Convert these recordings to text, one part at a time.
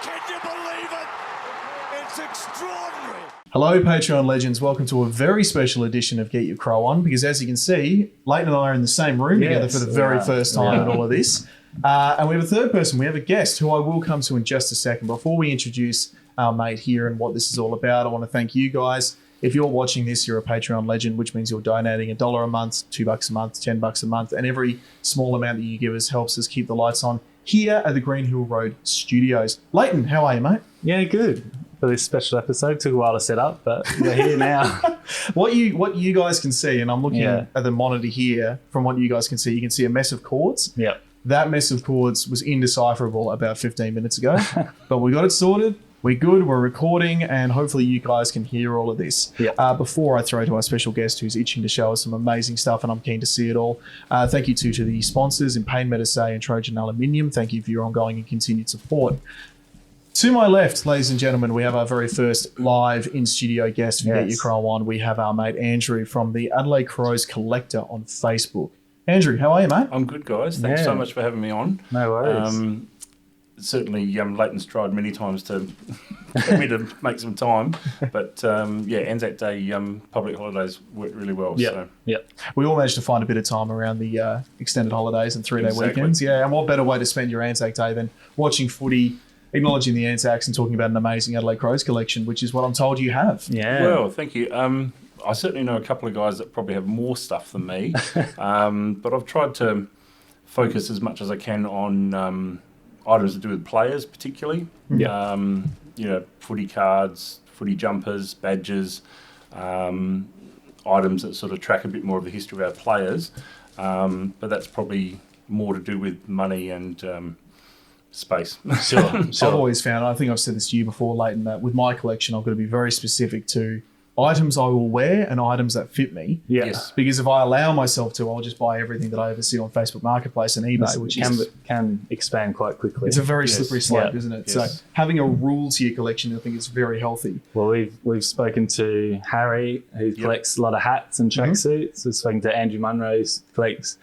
Can you believe it? It's extraordinary. Hello, Patreon legends. Welcome to a very special edition of Get Your Crow On, because as you can see, Leighton and I are in the same room together for the very first time in all of this. And we have a third person. We have a guest who I will come to in just a second. Before we introduce our mate here and what this is all about, I want to thank you guys. If you're watching this, you're a Patreon legend, which means you're donating $1 a month, $2 a month, $10 a month, and every small amount that you give us helps us keep the lights on here at the Green Hill Road Studios. Leighton, how are you, mate? Yeah, good. For this special episode, took a while to set up, but we're here now. What you guys can see, and I'm looking at the monitor here, from what you guys can see a mess of chords. Yeah. That mess of chords was indecipherable about 15 minutes ago, but we got it sorted. We're good, we're recording, and hopefully you guys can hear all of this. Before I throw to our special guest who's itching to show us some amazing stuff, and I'm keen to see it all, thank you to the sponsors in Pain Medicine and Trojan Aluminium. Thank you for your ongoing and continued support. To my left, ladies and gentlemen, we have our very first live in-studio guest for Get Your Crow On. We have our mate Andrew from the Adelaide Crows Collector on Facebook. Andrew, how are you, mate? I'm good, guys. Thanks so much for having me on. No worries. Certainly, Leighton's tried many times to get me to make some time, but Anzac Day public holidays worked really well. We all managed to find a bit of time around the extended holidays and 3-day weekends. Yeah, and what better way to spend your Anzac Day than watching footy, acknowledging the Anzacs and talking about an amazing Adelaide Crows collection, which is what I'm told you have. Yeah. Well, thank you. I certainly know a couple of guys that probably have more stuff than me, but I've tried to focus as much as I can on items to do with players, particularly. Footy cards, footy jumpers, badges, items that sort of track a bit more of the history of our players. But that's probably more to do with money and space. Sure. I've always found, I think I've said this to you before, Leighton, that with my collection, I've got to be very specific to items I will wear and items that fit me. Yes. Because if I allow myself to, I'll just buy everything that I ever see on Facebook Marketplace and eBay, which can expand quite quickly. It's a very slippery slope, isn't it? Yes. So having a rules to your collection, I think is very healthy. Well, we've spoken to Harry, who collects a lot of hats and tracksuits. We've spoken to Andrew Munro, who collects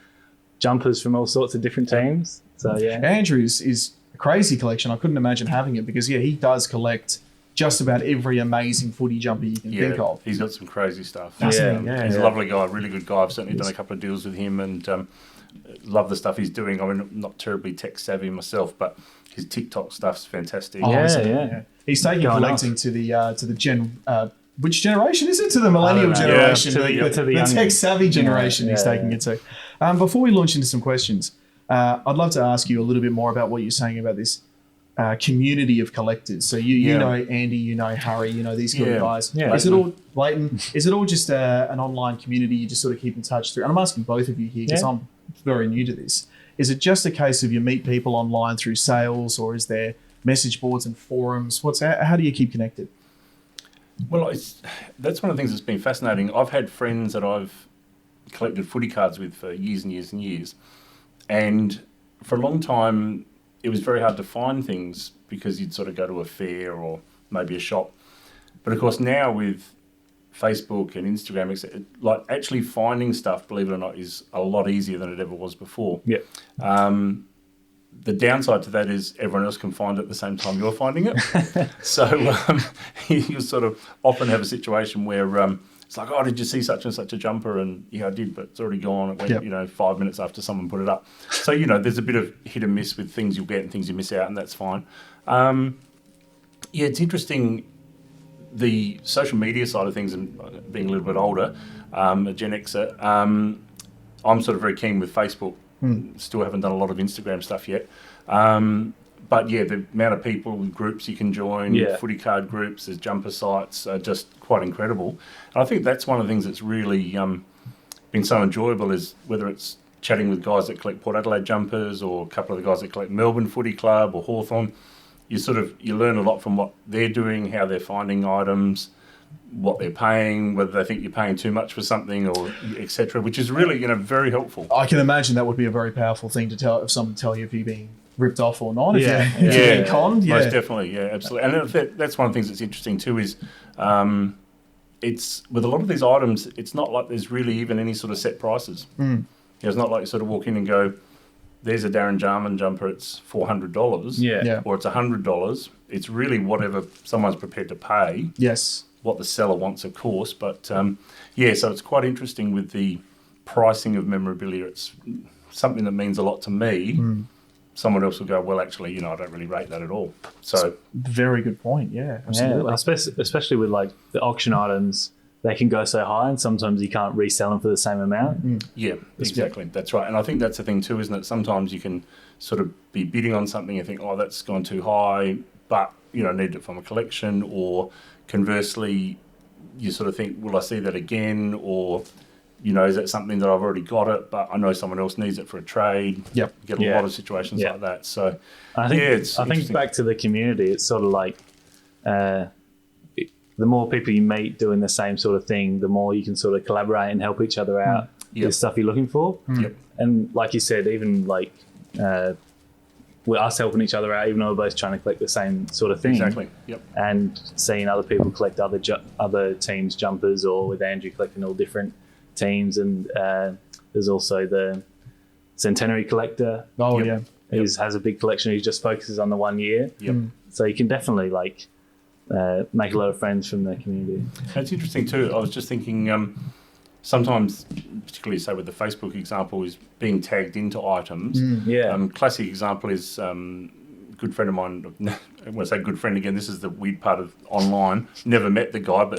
jumpers from all sorts of different teams. So Andrew's is a crazy collection. I couldn't imagine having it because he does collect just about every amazing footy jumper you can think of. He's got some crazy stuff. He's a lovely guy, really good guy. I've certainly done a couple of deals with him and love the stuff he's doing. I mean, I'm not terribly tech savvy myself, but his TikTok stuff's fantastic. He's taking collecting to the which generation is it? To the millennial generation, to the tech savvy generation. He's taking it to. Before we launch into some questions, I'd love to ask you a little bit more about what you're saying about this community of collectors. So you know Andy, you know Harry, you know these good guys. Yeah. Is it all, Leighton, is it all just an online community you just sort of keep in touch through? And I'm asking both of you here because I'm very new to this. Is it just a case of you meet people online through sales, or is there message boards and forums? How do you keep connected? Well, that's one of the things that's been fascinating. I've had friends that I've collected footy cards with for years and years and years. And for a long time, it was very hard to find things because you'd sort of go to a fair or maybe a shop. But of course now with Facebook and Instagram, like actually finding stuff, believe it or not, is a lot easier than it ever was before. Yeah. The downside to that is everyone else can find it at the same time you're finding it. So you sort of often have a situation where it's like, oh, did you see such and such a jumper? And yeah, I did, but it's already gone. It went, 5 minutes after someone put it up. So, there's a bit of hit and miss with things you'll get and things you miss out, and that's fine. It's interesting, the social media side of things, and being a little bit older, a Gen Xer, I'm sort of very keen with Facebook. Still haven't done a lot of Instagram stuff yet. But the amount of people and groups you can join, footy card groups, there's jumper sites, are just quite incredible. And I think that's one of the things that's really been so enjoyable, is whether it's chatting with guys that collect Port Adelaide jumpers or a couple of the guys that collect Melbourne Footy Club or Hawthorn. You learn a lot from what they're doing, how they're finding items, what they're paying, whether they think you're paying too much for something, or etc., which is really very helpful. I can imagine that would be a very powerful thing to tell, if someone tell you if you're being ripped off or not. If you're being conned. Most definitely, absolutely. And that's one of the things that's interesting too, is it's with a lot of these items, it's not like there's really even any sort of set prices. It's not like you sort of walk in and go, there's a Darren Jarman jumper, it's $400, Yeah. or it's $100. It's really whatever someone's prepared to pay. Yes. What the seller wants, of course. But so it's quite interesting with the pricing of memorabilia. It's something that means a lot to me. Someone else will go, well, actually, I don't really rate that at all. So very good point. Yeah, absolutely. Yeah, especially with like the auction items, they can go so high, and sometimes you can't resell them for the same amount. Yeah, exactly. That's right. And I think that's the thing too, isn't it? Sometimes you can sort of be bidding on something and think, oh, that's gone too high, but need it from a collection, or conversely, you sort of think, will I see that again, or is that something that I've already got it, but I know someone else needs it for a trade? Yep. You get a lot of situations like that. So I think back to the community, it's sort of like the more people you meet doing the same sort of thing, the more you can sort of collaborate and help each other out with stuff you're looking for. Yep. And like you said, even like with us helping each other out, even though we're both trying to collect the same sort of thing. Exactly. Yep. And seeing other people collect other teams' jumpers, or with Andrew collecting all different teams, and there's also the Centenary collector. Oh, Yep. yeah. Who has a big collection. He just focuses on the 1 year. Yep. So you can definitely make a lot of friends from the community. It's interesting too. I was just thinking, sometimes, particularly say with the Facebook example, is being tagged into items. Classic example is good friend of mine. When I say good friend again, this is the weird part of online. Never met the guy, but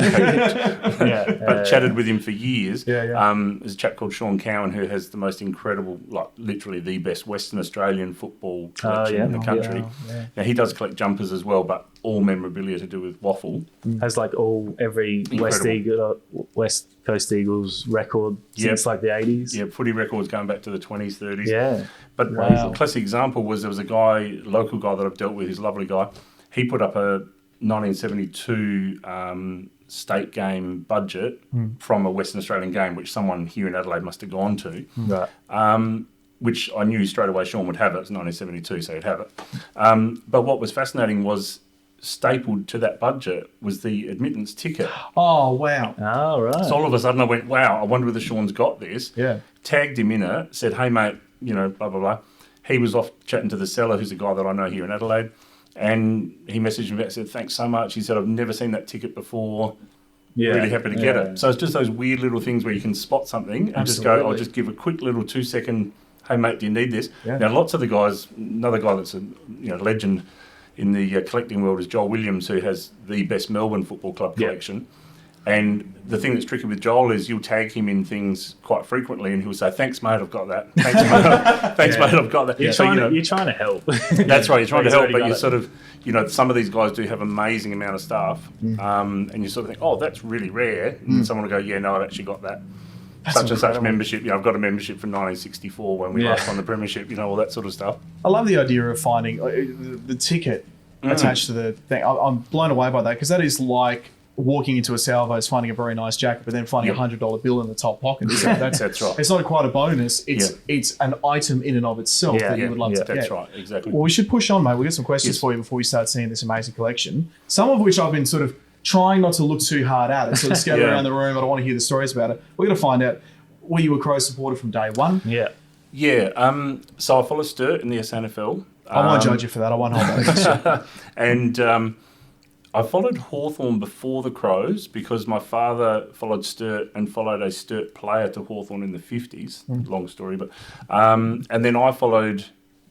chatted with him for years. There's a chap called Sean Cowan who has the most incredible, like literally the best Western Australian football collection in the country. Now he does collect jumpers as well, but all memorabilia to do with waffle. Has like every West Coast Eagles record since like the 80s. Yeah, footy records going back to the 20s, 30s. Yeah. But classic example was there was a guy, local guy that I've dealt with, who's a lovely guy. He put up a 1972 state game budget from a Western Australian game, which someone here in Adelaide must have gone to. Right. Which I knew straight away Sean would have it. It's 1972, so he'd have it. But what was fascinating was stapled to that budget was the admittance ticket. Oh, wow. Oh, right. So all of a sudden I went, wow, I wonder whether Sean's got this. Yeah. Tagged him in it, said, hey, mate, blah, blah, blah. He was off chatting to the seller, who's a guy that I know here in Adelaide, and he messaged me back and said, thanks so much. He said, I've never seen that ticket before. Really happy to get it. So it's just those weird little things where you can spot something and just go, I'll just give a quick little 2-second, hey, mate, do you need this? Yeah. Now, lots of the guys, another guy that's a legend in the collecting world is Joel Williams, who has the best Melbourne Football Club collection. And the thing that's tricky with Joel is you'll tag him in things quite frequently and he'll say, thanks, mate, I've got that. Thanks, mate, I've got that. You're trying to help. That's right, you're trying to help, but you sort of, some of these guys do have amazing amount of stuff. And you sort of think, oh, that's really rare. And someone will go, yeah, no, I've actually got that. That's such incredible. And such membership. I've got a membership from 1964 when we last won the premiership, all that sort of stuff. I love the idea of finding the ticket attached to the thing. I'm blown away by that, because that is like walking into a Salvo's, finding a very nice jacket, but then finding a $100 bill in the top pocket. That's right. It's not quite a bonus. It's an item in and of itself that you would love to get. That's right, exactly. Well, we should push on, mate. We've got some questions for you before we start seeing this amazing collection. Some of which I've been sort of trying not to look too hard at. It's sort of scattered around the room. I don't want to hear the stories about it. We're going to find out, were you a Crows supporter from day one? Yeah. Yeah. So I follow Sturt in the SNFL. I won't judge you for that. I won't hold that against you. And I followed Hawthorn before the Crows because my father followed Sturt and followed a Sturt player to Hawthorn in the 50s. Long story, but and then I followed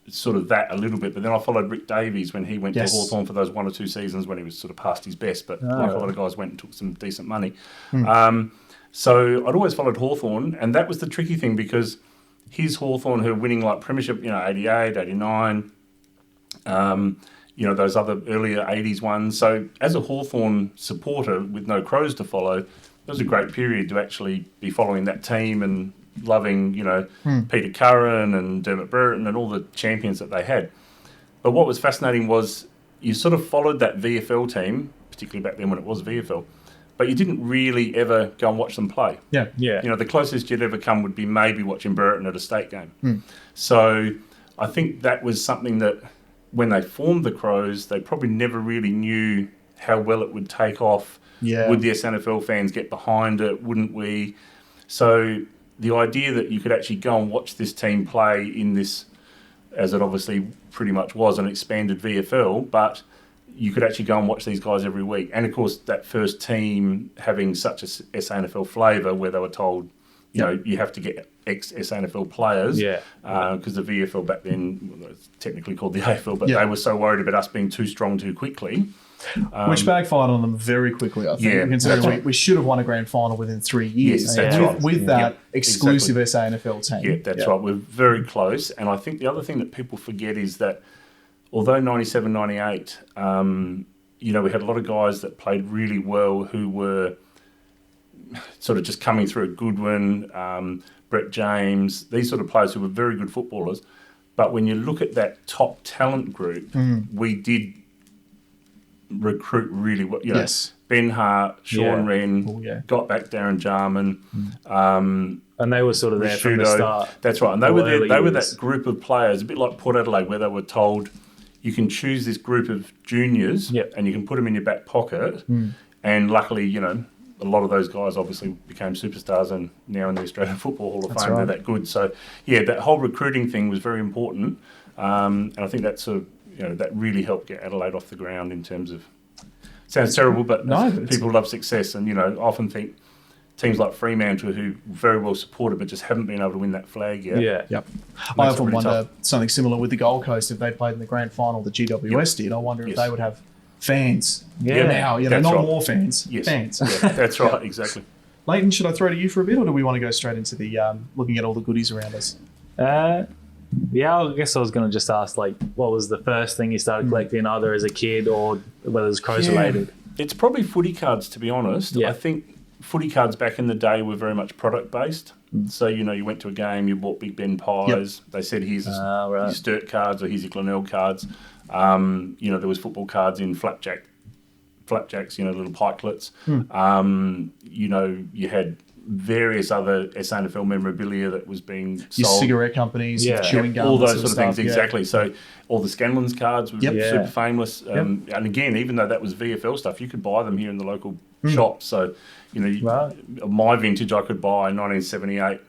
sort of that a little bit, but then I followed Rick Davies when he went to Hawthorn for those 1 or 2 seasons when he was sort of past his best, but like a lot of guys went and took some decent money. So I'd always followed Hawthorn, and that was the tricky thing because here's Hawthorn who are winning like premiership, 88, 89, those other earlier 80s ones. So as a Hawthorn supporter with no Crows to follow, it was a great period to actually be following that team and loving, Peter Curran and Dermot Brereton and all the champions that they had. But what was fascinating was you sort of followed that VFL team, particularly back then when it was VFL, but you didn't really ever go and watch them play. Yeah. The closest you'd ever come would be maybe watching Brereton at a state game. So I think that was something that when they formed the Crows, they probably never really knew how well it would take off. Yeah. Would the SNFL fans get behind it? Wouldn't we? So the idea that you could actually go and watch this team play in this as it obviously pretty much was an expanded VFL, but you could actually go and watch these guys every week. And of course, that first team having such a SANFL flavour where they were told, you know, you have to get ex-SANFL players. Because the VFL back then, well, it's technically called the AFL, but they were so worried about us being too strong too quickly. Which backfired on them very quickly, I think. Considering we should have won a grand final within 3 years. Yes, that's right. With that exclusive SANFL team. Yeah, that's right. We're very close. And I think the other thing that people forget is that although 97, 98, you know, we had a lot of guys that played really well who were sort of just coming through at Goodwin, Brett James, these sort of players who were very good footballers. But when you look at that top talent group, we did recruit really well. You know, Ben Hart, Sean Wren, got back Darren Jarman. And they were sort of there from the start. That's right. And they were there. They were that group of players, a bit like Port Adelaide, where they were told, you can choose this group of juniors and you can put them in your back pocket. And luckily, you know, a lot of those guys obviously became superstars and now in the Australian Football Hall of Fame, they're that good. So, yeah, that whole recruiting thing was very important. And I think that sort of, you know, that really helped get Adelaide off the ground in terms of, sounds terrible, but people love success. And, you know, I often think teams like Fremantle who very well supported but just haven't been able to win that flag yet. I often wonder something similar with the Gold Coast. If they played in the grand final, the GWS did, I wonder if they would have fans now, you know, not more fans, fans. That's right, exactly. Leighton, should I throw to you for a bit, or do we want to go straight into the looking at all the goodies around us? Yeah, I guess I was going to just ask, like, what was the first thing you started collecting, either as a kid or whether it's Crows related? It's probably footy cards, to be honest. I think footy cards back in the day were very much product based. So, you know, you went to a game, you bought Big Ben pies. They said, here's your Sturt cards or here's your Glenelg cards. You know, there was football cards in flapjacks, you know, little pikelets. You know, you had various other SANFL memorabilia that was being sold. Your cigarette companies, chewing gum, all those sort of things, exactly. So all the Scanlon's cards were super famous. And again, even though that was VFL stuff, you could buy them here in the local shops. So, you know, my vintage, I could buy 1978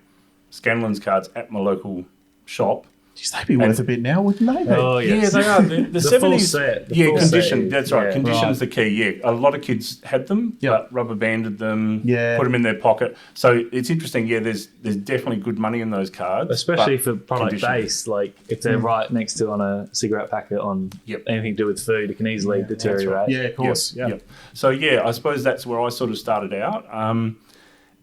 Scanlon's cards at my local shop. Jeez, they'd be worth a bit now, wouldn't they? Oh, yes. Yeah, they are. The 70s. Full set. Condition. That's right. Condition's the key. Yeah, a lot of kids had them, but rubber banded them, put them in their pocket. So it's interesting. Yeah, there's definitely good money in those cards, especially for product based. Like if they're right next to on a cigarette packet on anything to do with food, it can easily deteriorate. Right. Yeah, of course. So I suppose that's where I sort of started out.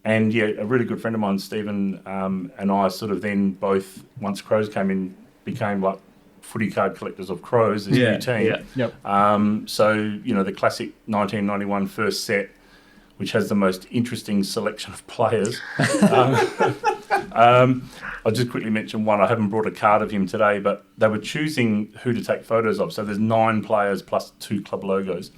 And a really good friend of mine, Stephen, and I sort of then both, once Crows came in, became like footy card collectors of Crows, this new team. So, you know, the classic 1991 first set, which has the most interesting selection of players. I'll just quickly mention one. I haven't brought a card of him today, but they were choosing who to take photos of. So there's 9 players plus 2 club logos.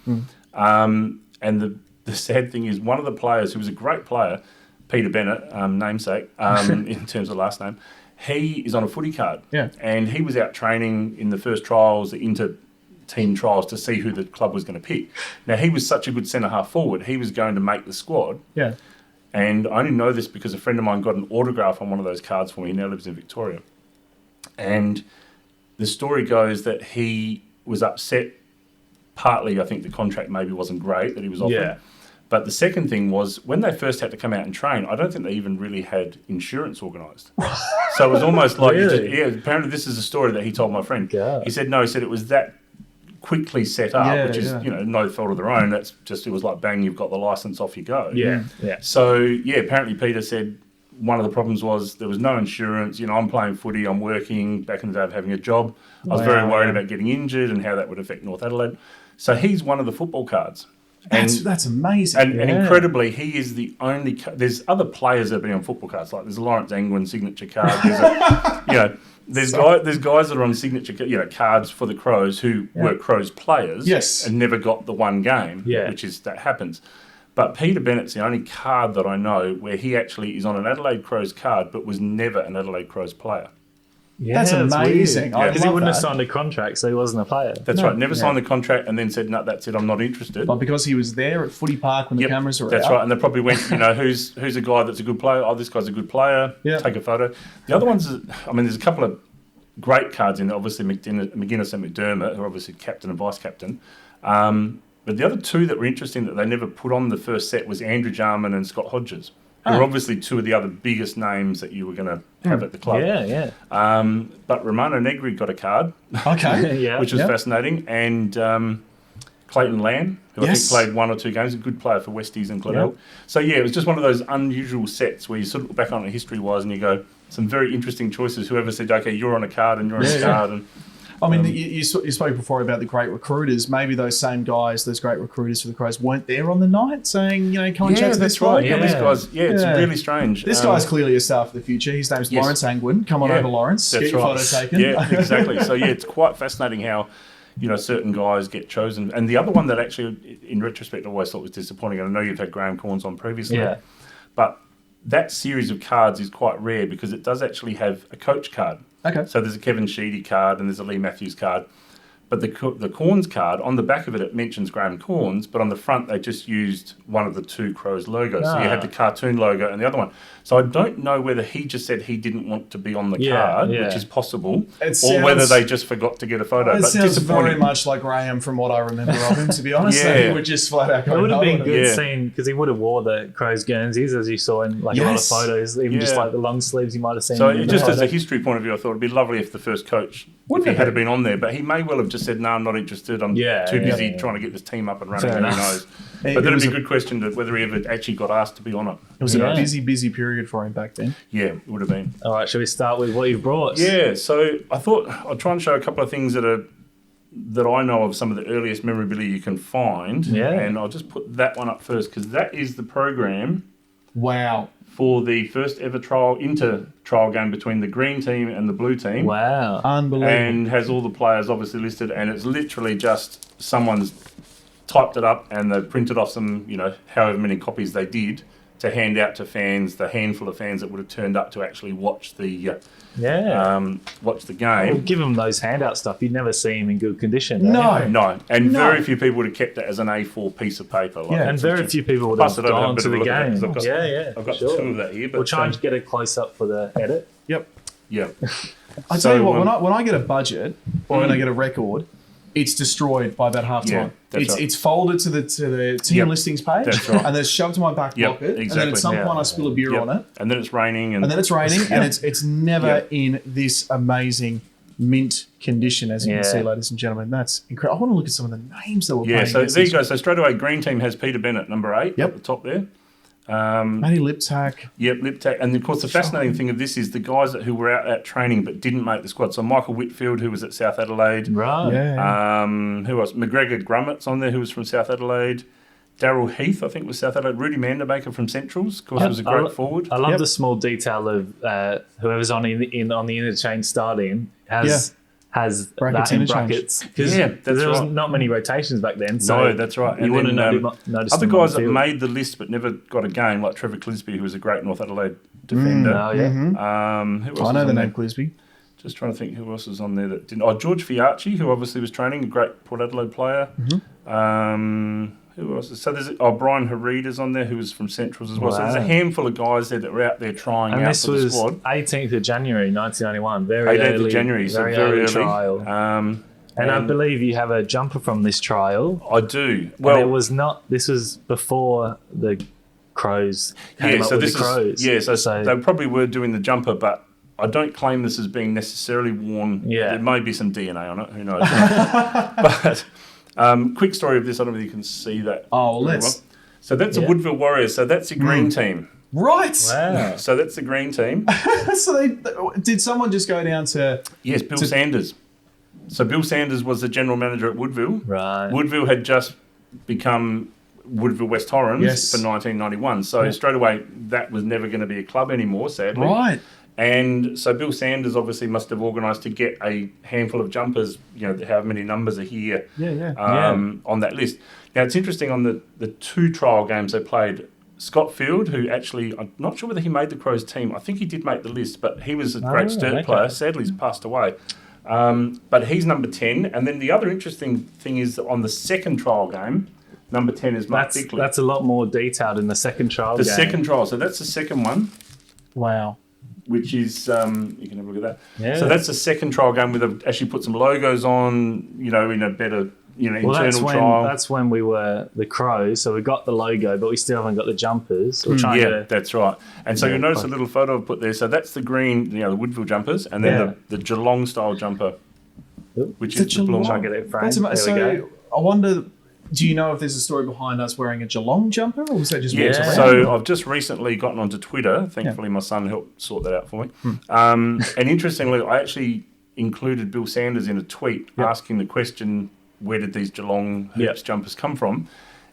And the sad thing is one of the players who was a great player, Peter Bennett, namesake, in terms of last name, he is on a footy card. And he was out training in the first trials, the inter-team trials, to see who the club was going to pick. Now, he was such a good centre-half forward, he was going to make the squad. And I only know this because a friend of mine got an autograph on one of those cards for me. He now lives in Victoria. And the story goes that he was upset. Partly, I think the contract maybe wasn't great that he was offered. But the second thing was, when they first had to come out and train, I don't think they even really had insurance organised. So it was almost like, apparently this is a story that he told my friend. He said, no, he said it was that quickly set up, which is, you know, no fault of their own. That's just, it was like, bang, you've got the licence, off you go. So, apparently Peter said one of the problems was there was no insurance. You know, I'm playing footy, I'm working, back in the day of having a job. I was very worried about getting injured and how that would affect North Adelaide. So he's one of the football cards. That's amazing. And incredibly, he is the only... There's other players that have been on football cards. Like there's a Lawrence Angwin signature card. There's there's guys that are on signature cards for the Crows who were Crows players and never got the one game, which is that happens. But Peter Bennett's the only card that I know where he actually is on an Adelaide Crows card but was never an Adelaide Crows player. That's amazing. Because he wouldn't have signed a contract, so he wasn't a player. That's right. Never signed the contract and then said, no, that's it, I'm not interested. But because he was there at Footy Park when the cameras were out. That's right. And they probably went, who's a guy that's a good player? Oh, this guy's a good player. Take a photo. The other ones, there's a couple of great cards in there. Obviously, McGuinness and McDermott, who are obviously captain and vice-captain. But the other two that were interesting that they never put on the first set was Andrew Jarman and Scott Hodges, who are obviously two of the other biggest names that you were going to have at the club. Yeah. But Romano Negri got a card, Okay. which was fascinating. And Clayton Lamb, who I think played 1 or 2 games, a good player for Westies and Glenelg. Yep. So, yeah, it was just one of those unusual sets where you sort of look back on it history-wise and you go, some very interesting choices. Whoever said, okay, you're on a card and you're on a card. And, I mean, you spoke before about the great recruiters. Maybe those same guys, those great recruiters for the Crows, weren't there on the night saying, come and chat to this guy. Yeah, this guy's, it's really strange. This guy's clearly a star for the future. His name's Lawrence Angwin. Come on over, Lawrence. That's Get your photo taken. Yeah, exactly. So, it's quite fascinating how, certain guys get chosen. And the other one that actually, in retrospect, I always thought was disappointing, and I know you've had Graham Corns on previously, but that series of cards is quite rare because it does actually have a coach card. Okay. So there's a Kevin Sheedy card and there's a Lee Matthews card. But the Corns card, on the back of it, it mentions Graham Corns, but on the front, they just used one of the two Crows logos. So you had the cartoon logo and the other one. So I don't know whether he just said he didn't want to be on the card, which is possible, or whether they just forgot to get a photo. It but sounds very much like Graham from what I remember of him, to be honest. He would just flat out go, it would have been good seeing, because he would have wore the Crows Guernseys, as you saw in a lot of photos, even just like the long sleeves you might have seen. So just as a history point of view, I thought it would be lovely if the first coach, if he had been on there, but he may well have just said, no, I'm not interested. I'm too busy trying to get this team up and running. Who knows? But that would be a good question to whether he ever actually got asked to be on it. It was a busy period for him back then. Yeah, it would have been. All right, shall we start with what you've brought? Yeah, so I thought I'd try and show a couple of things that I know of, some of the earliest memorabilia you can find. Yeah. And I'll just put that one up first because that is the program. Wow. For the first ever trial game between the green team and the blue team. Wow. Unbelievable. And has all the players obviously listed, and it's literally just someone's typed it up and they've printed off some, however many copies they did to hand out to fans, the handful of fans that would have turned up to actually watch the watch the game. Well, give them those handout stuff. You'd never see them in good condition. No. And very few people would have kept it as an A4 piece of paper. And very few people would have gone to the game. I've got two of that here. But we'll try and get a close-up for the edit. Yep. Yeah. I tell you what, when I get a budget or when I get a record, it's destroyed by about half time. It's folded to the team listings page, and then shoved to my back pocket, and then at some point I spill a beer on it, and then it's raining, and it's never in this amazing mint condition, as you can see, ladies and gentlemen. That's incredible. I want to look at some of the names that were playing. So there you go. So straight away, green team has Peter Bennett, number 8, at the top there. Matty Liptak. Yep, Liptak. And of course, the fascinating thing of this is the guys who were out at training but didn't make the squad. So Michael Whitfield, who was at South Adelaide. Right. Yeah. Who else? McGregor Grummett's on there, who was from South Adelaide. Darryl Heath, I think, was South Adelaide. Rudy Manderbaker from Centrals, of course, was a great forward. I love the small detail of whoever's on the interchange starting has brackets that in brackets. Because there was not many rotations back then. So no, that's right. You wouldn't have noticed other guys that made the list but never got a game, like Trevor Clisby, who was a great North Adelaide defender. Who else I know the name Clisby. Just trying to think who else was on there that didn't. Oh, George Fiarchi, who obviously was training, a great Port Adelaide player. Who else? So there's Brian Hareda's on there, who was from Centrals as well. Wow. So there's a handful of guys there that were out there trying out for the squad. And this was 18th of January, 1991. Very 18th early, of January, so very early trial. And I believe you have a jumper from this trial. I do. Well, it was not. This was before the Crows came up with the Crows. So they probably were doing the jumper, but I don't claim this as being necessarily worn. Yeah. There may be some DNA on it. Who knows? But quick story of this. I don't know if you can see that. Oh, let's. So that's the Woodville Warriors. So that's the green team. Right. Wow. So that's the green team. So did someone just go down to? Yes, Bill Sanders. So Bill Sanders was the general manager at Woodville. Right. Woodville had just become Woodville West Torrens for 1991. So straight away, that was never going to be a club anymore, sadly. Right. And so Bill Sanders obviously must have organised to get a handful of jumpers, however many numbers are here on that list. Now, it's interesting, on the 2 trial games they played, Scott Field, who actually, I'm not sure whether he made the Crows team. I think he did make the list, but he was a great Sturt player. Sadly, he's passed away. But he's number 10. And then the other interesting thing is that on the second trial game, number 10 is Mark Bickley. That's a lot more detailed in the second trial game. The second trial. So that's the second one. Wow. which is you can have a look at that. Yeah. So that's the second trial game with actually put some logos on, in a better internal trial. That's when we were the Crows, so we got the logo, but we still haven't got the jumpers. We're trying to, that's right. And so you'll notice a little photo I've put there. So that's the green, the Woodville jumpers, and then the Geelong style jumper, which is the Geelong. Geelong. get it framed. That's There we so go. I wonder, do you know if there's a story behind us wearing a Geelong jumper, or was that just Yeah, what's around? so I've just recently gotten onto Twitter. Thankfully, my son helped sort that out for me. And interestingly, I actually included Bill Sanders in a tweet asking the question, where did these Geelong hoops jumpers come from?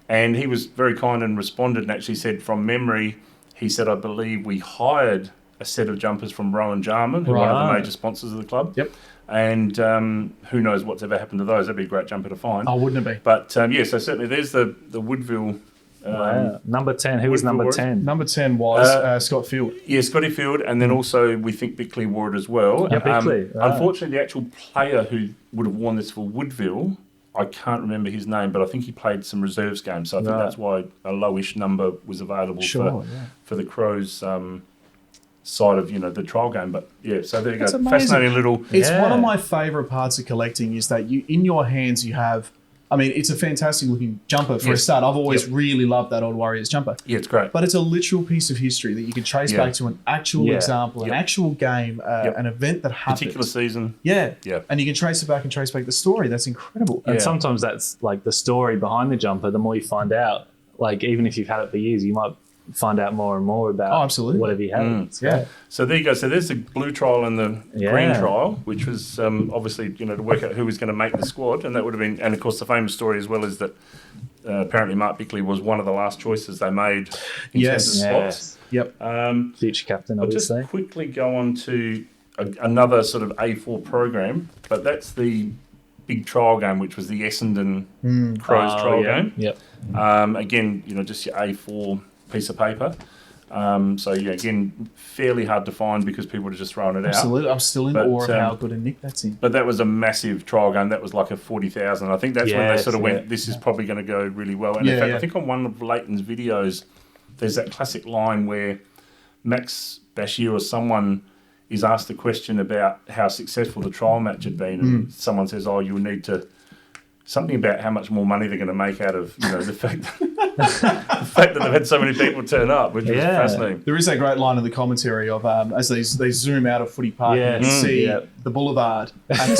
And he was very kind and responded and actually said, from memory, he said, I believe we hired a set of jumpers from Rowan Jarman, who are one of the major sponsors of the club. Yep. And who knows what's ever happened to those. That'd be a great jumper to find. Oh, wouldn't it be? But, so certainly there's the Woodville. Wow. Number 10. Who was Woodville number Warriors. 10? Number 10 was Scott Field. Yeah, Scotty Field, and then also we think Bickley wore it as well. Yeah, Bickley. Unfortunately, the actual player who would have worn this for Woodville, I can't remember his name, but I think he played some reserves games, so I think that's why a lowish number was available for the Crows side of the trial game. But yeah, so there you That's go. amazing. Fascinating little. It's one of my favourite parts of collecting is that you, in your hands, you have. I mean, it's a fantastic looking jumper for a start. I've always really loved that old Warriors jumper. Yeah, it's great. But it's a literal piece of history that you can trace back to an actual example, an actual game, an event that happened. Particular season. Yeah. Yeah. And you can trace it back and trace back the story. That's incredible. And sometimes that's like the story behind the jumper. The more you find out, like even if you've had it for years, you might find out more and more about whatever you have. Yeah. So there you go. So there's the blue trial and the green trial, which was obviously to work out who was going to make the squad, and that would have been, and of course the famous story as well is that apparently Mark Bickley was one of the last choices they made in terms of slots. Yep. Future captain, I'll obviously. just quickly go on to another sort of A4 program, but that's the big trial game, which was the Essendon Crows trial game. Yep. Again, just your A4 piece of paper. So yeah, again, fairly hard to find because people are just throwing it out. Absolutely. I'm still in awe of how good a nick that's in. But that was a massive trial game. That was like a 40,000. I think that's when they sort of went, this is probably going to go really well. And in fact, I think on one of Leighton's videos, there's that classic line where Max Bashir or someone is asked a question about how successful the trial match had been, and someone says, "Oh, you'll need to." Something about how much more money they're going to make out of the fact that they've had so many people turn up, which was fascinating. There is that great line in the commentary of as they zoom out of Footy Park and see the boulevard at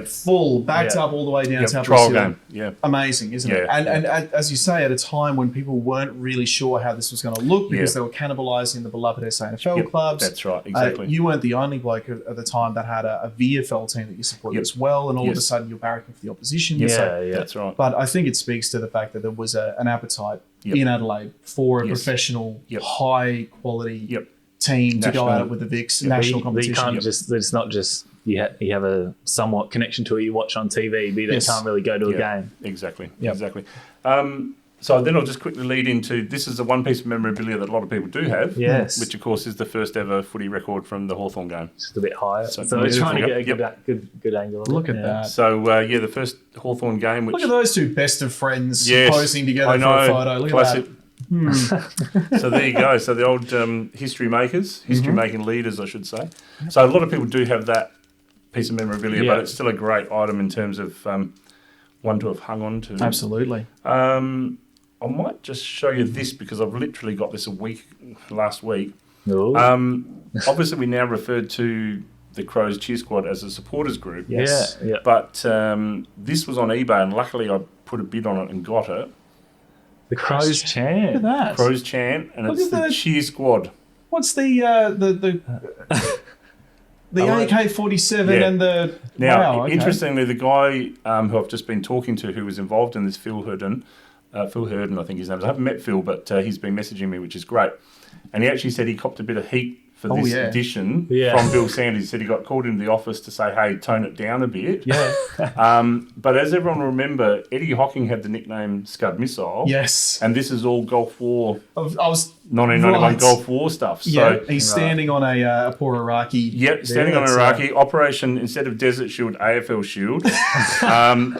full, backed up all the way down South trial Hill. game, Amazing, isn't it? And as you say, at a time when people weren't really sure how this was going to look because they were cannibalising the beloved SANFL clubs. That's right, exactly. You weren't the only bloke at the time that had a VFL team that you supported as well, and all of a sudden you're barracking for the opposition. That's right. But I think it speaks to the fact that there was an appetite in Adelaide for a professional, high quality team to go at it with the VIX national competition. You can't just, it's not just you have a somewhat connection to it you watch on TV, but you can't really go to a game. Exactly. So then I'll just quickly lead into, this is the one piece of memorabilia that a lot of people do have, which of course is the first ever footy record from the Hawthorn game. Just a bit higher. So we're trying to get a good angle of it. Look at that. So the first Hawthorn game. Which, look at those two best of friends posing together for a photo. Look classic. at that. So there you go. So the old history makers, history making leaders, I should say. So a lot of people do have that piece of memorabilia, but it's still a great item in terms of one to have hung on to. Absolutely. I might just show you this because I've literally got this last week. Obviously, we now refer to the Crows Cheer Squad as a supporters group. Yes. But this was on eBay, and luckily I put a bid on it and got it. The Crows chant. Look at that. Crows chant, and it's the Cheer Squad. What's the AK-47 and the... Now, interestingly, the guy who I've just been talking to who was involved in this, Phil Herden, I think his name is. I haven't met Phil, but he's been messaging me, which is great. And he actually said he copped a bit of heat for this edition from Bill Sanders. He said he got called into the office to say, hey, tone it down a bit. But as everyone will remember, Eddie Hocking had the nickname Scud Missile. Yes. And this is all Gulf War, I was 1991 Gulf War stuff. So, he's standing on a poor Iraqi. Yep, standing on an Iraqi. Operation, instead of Desert Shield, AFL Shield.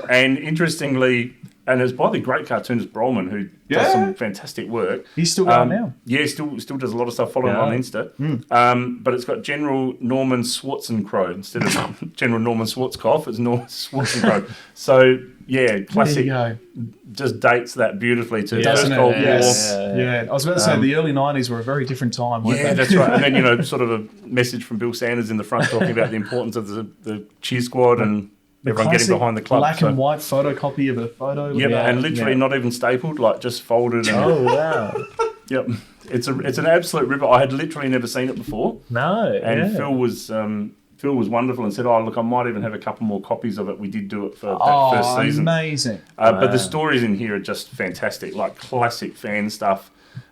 And interestingly... And it's by the great cartoonist Brolman, who does some fantastic work. He's still going now. Yeah, still does a lot of stuff. Follow him on Insta. But it's got General Norman Schwarzenkrow instead of General Norman Schwarzkopf. It's Norman Schwarzenkrow. So yeah, classic. There you go. Just dates that beautifully to Doesn't First it? Cold War. Yeah. I was about to say the early 90s were a very different time. Weren't Yeah, they? that's right. And then, sort of a message from Bill Sanders in the front talking about the importance of the cheer squad and everyone getting behind the club. Black and white photocopy of a photo. Yep, and literally not even stapled, like just folded. And, Oh, wow. Yep, it's an absolute ripper. I had literally never seen it before. No. And Phil was wonderful and said, "Oh, look, I might even have a couple more copies of it." We did do it for that first season. Amazing! But the stories in here are just fantastic, like classic fan stuff.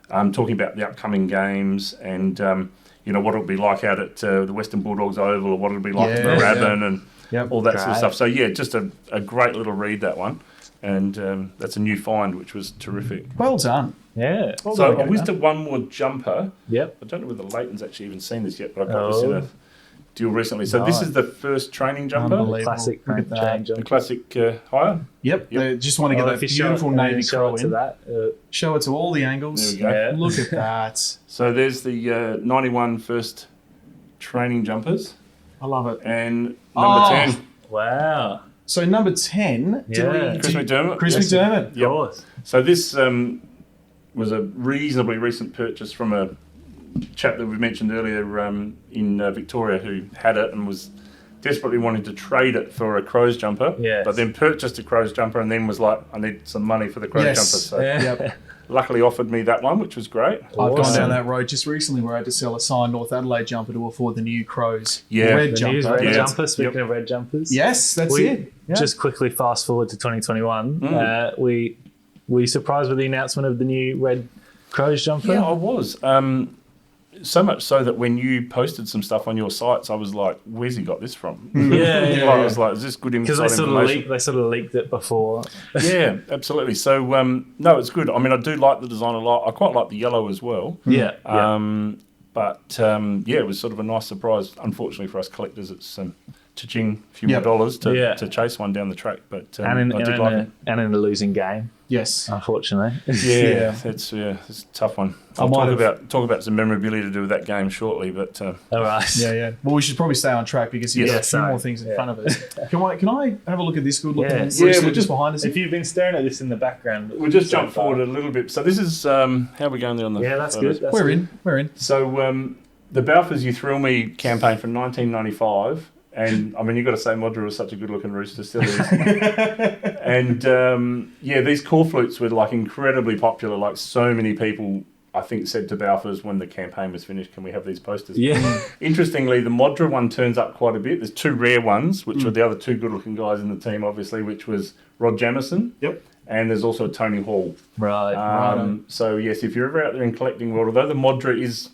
Talking about the upcoming games and what it'll be like out at the Western Bulldogs Oval, or what it'll be like at the Rabin and all that sort of stuff. So yeah, just a great little read, that one, and that's a new find, which was terrific. Well done. Yeah. So I whizzed one more jumper. Yep. I don't know whether Leighton's actually even seen this yet, but I got this in a deal recently. So this is the first training jumper. Classic Look at that. training The jumper. classic hire. Yep. They just want to get that beautiful navy crow in. Show it to all the angles. There we go. Yeah. Look at that. So there's the 91 first training jumpers. I love it. And number 10. Wow. So number 10. Yeah. Chris McDermott. Chris McDermott. Of course. So this was a reasonably recent purchase from a chap that we mentioned earlier in Victoria, who had it and was desperately wanting to trade it for a Crows jumper. Yes. But then purchased a Crows jumper and then was like, I need some money for the Crows jumper. So Yep. luckily offered me that one, which was great. I've gone down that road just recently where I had to sell a signed North Adelaide jumper to afford the new Crows. Yeah. Red The jumper. news red Yeah. jumper, speaking of red jumpers. Yes, that's we it. Yeah. just quickly fast forward to 2021. We were you surprised with the announcement of the new red Crows jumper? Yeah, I was. So much so that when you posted some stuff on your sites, I was like, "Where's he got this from?" I was like, "Is this good Because inside information?" they sort of leaked it before. Yeah, absolutely. So no, it's good. I mean, I do like the design a lot. I quite like the yellow as well. Yeah. But it was sort of a nice surprise. Unfortunately for us collectors, it's cha-ching, a few more dollars to chase one down the track. But I did like it. And in a losing game, Yes. unfortunately. Yeah, it's a tough one. I'll talk about some memorabilia to do with that game shortly. But All right. Yeah. Well, we should probably stay on track because you've got a few more things in front of us. Can I have a look at this good looking Yeah. just behind us? If you've been staring at this in the background, we'll just jump forward a little bit. So this is how are we going there on the Yeah, that's photos? good. We're in. So the Balfours You Thrill Me campaign from 1995. And I mean, you've got to say, Modra was such a good-looking rooster, still is. And these core flutes were like incredibly popular. Like so many people, I think, said to Balfours when the campaign was finished, "Can we have these posters?" Yeah. Interestingly, the Modra one turns up quite a bit. There's two rare ones, which are the other two good-looking guys in the team, obviously, which was Rod Jamieson. Yep. And there's also Tony Hall. Right. So yes, if you're ever out there in collecting world, although the Modra is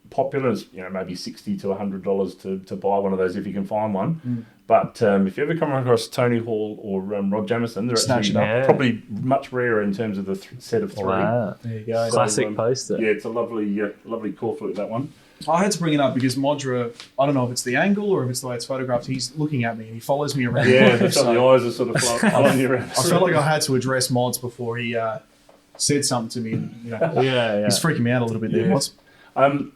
popular, is maybe $60 to $100 to buy one of those if you can find one. But if you ever come across Tony Hall or Rod Jamieson, they're actually probably much rarer in terms of the set of three. Wow. There you go. Classic poster. Yeah, it's a lovely core flute, that one. I had to bring it up because Modra, I don't know if it's the angle or if it's the way it's photographed, he's looking at me and he follows me around. Yeah, the eyes are sort of following you around. I felt like I had to address Mods before he said something to me. And, he's freaking me out a little bit there, Mods.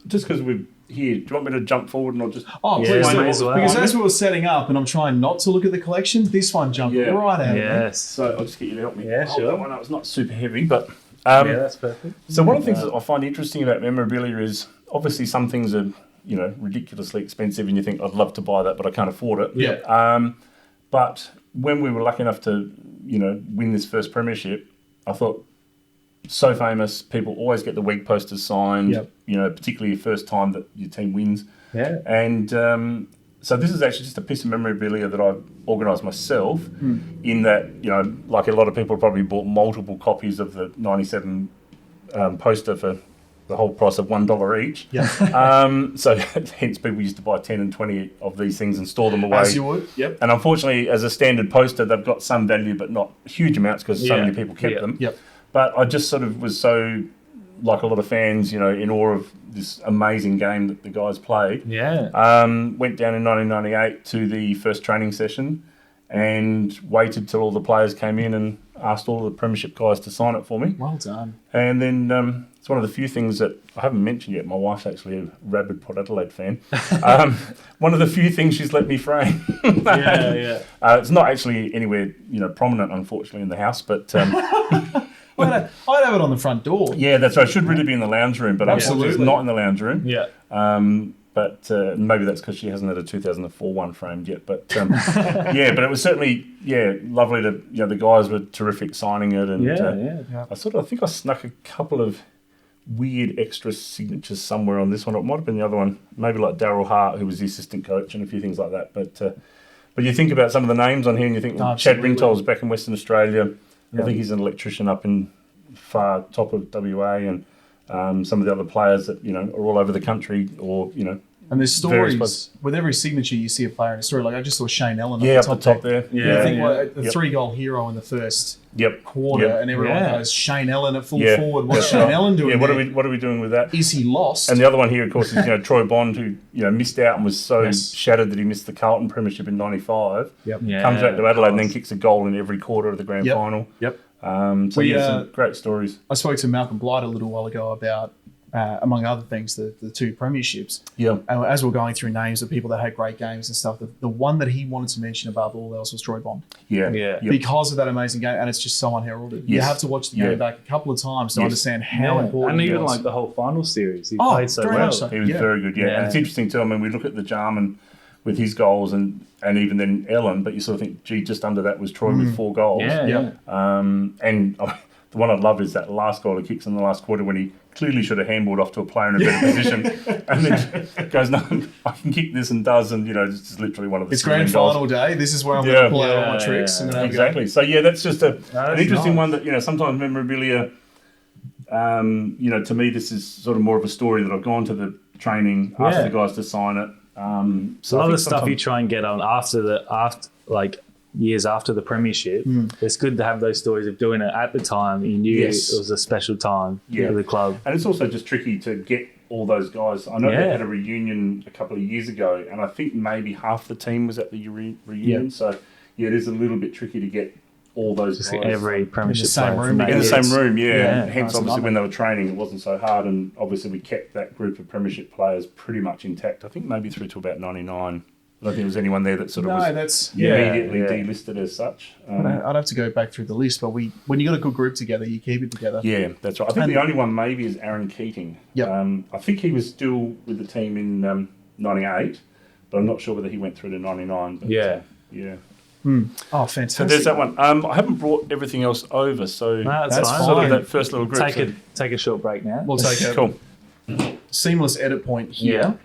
Just because we're here, do you want me to jump forward and I'll just... Oh, Yeah, please. may as well. Because as we were setting up and I'm trying not to look at the collection, this one jumped right out of me. Yes. So I'll just get you to help me. Yeah, hold sure. that one up. It's not super heavy, but... Yeah, that's perfect. So one of the things that I find interesting about memorabilia is obviously some things are, ridiculously expensive and you think, I'd love to buy that, but I can't afford it. Yeah. But when we were lucky enough to, win this first premiership, I thought, so famous, people always get the week posters signed, particularly your first time that your team wins. Yeah. And so this is actually just a piece of memorabilia that I've organised myself in that, like a lot of people probably bought multiple copies of the 97 poster for the whole price of $1 each. Yeah. So hence people used to buy 10 and 20 of these things and store them away. As you would, yep. And unfortunately, as a standard poster, they've got some value, but not huge amounts because so many people kept them. Yep. But I just sort of was so, like a lot of fans, in awe of this amazing game that the guys played. Yeah. Went down in 1998 to the first training session and waited till all the players came in and asked all the Premiership guys to sign it for me. Well done. And then it's one of the few things that I haven't mentioned yet. My wife's actually a rabid Port Adelaide fan. One of the few things she's let me frame. It's not actually anywhere prominent, unfortunately, in the house, but. I'd have it on the front door. Yeah, that's right. It should really be in the lounge room, but Absolutely. unfortunately it's not in the lounge room. Yeah. But maybe that's because she hasn't had a 2004 one framed yet. But yeah, but it was certainly lovely to the guys were terrific signing it, and I think I snuck a couple of weird extra signatures somewhere on this one. It might have been the other one, maybe like Daryl Hart, who was the assistant coach, and a few things like that. But you think about some of the names on here, and you think Chad Ringtoll's back in Western Australia. I think he's an electrician up in far top of WA, and some of the other players that are all over the country, or And there's stories with every signature you see a player in a story. Like I just saw Shane Allen up the top there. I think the 3-goal hero in the first quarter, and everyone goes Shane Allen at full forward. What's Shane Allen doing? Yeah, what are we doing with that? Is he lost? And the other one here, of course, is Troy Bond, who missed out and was so shattered that he missed the Carlton Premiership in '95. Comes back to Adelaide and then kicks a goal in every quarter of the grand final. Some great stories. I spoke to Malcolm Blight a little while ago about, among other things, the two premierships. Yeah. And as we're going through names of people that had great games and stuff, the one that he wanted to mention above all else was Troy Bond. Because of that amazing game, and it's just so unheralded. You have to watch the game back a couple of times to understand how important and it even was. like the whole final series, he played so very well. much so. He was very good, And it's interesting too. I mean, we look at the Jarman with his goals and even then Ellen, but you sort of think, gee, just under that was Troy with 4 goals. And the one I love is that last goal he kicks in the last quarter when he clearly should have handballed off to a player in a better position, and then goes, "No, I can kick this," and does, and it's just literally one of the. It's grand final day. This is where I'm going to pull out all my tricks. And exactly. So that's just an interesting one that sometimes memorabilia. To me, this is sort of more of a story that I've gone to the training, asked the guys to sign it. So a lot of stuff you try and get on after years after the premiership. It's good to have those stories of doing it at the time. You knew it was a special time for the club. And it's also just tricky to get all those guys. I know they had a reunion a couple of years ago, and I think maybe half the team was at the reunion. So, it is a little bit tricky to get all those just guys. Every premiership in the same room, yeah. Hence, obviously, when they were training, it wasn't so hard, and obviously we kept that group of premiership players pretty much intact. I think maybe through to about 99. I don't think there was anyone there that sort of was immediately delisted as such. I'd have to go back through the list, but when you got a good group together, you keep it together. Yeah, that's right. I think the only one maybe is Aaron Keating. I think he was still with the team in 98, but I'm not sure whether he went through to 99. But, Oh, fantastic. So there's that one. I haven't brought everything else over, so that's fine. Sort of that first little group. Take a short break now. We'll take a cool. seamless edit point here.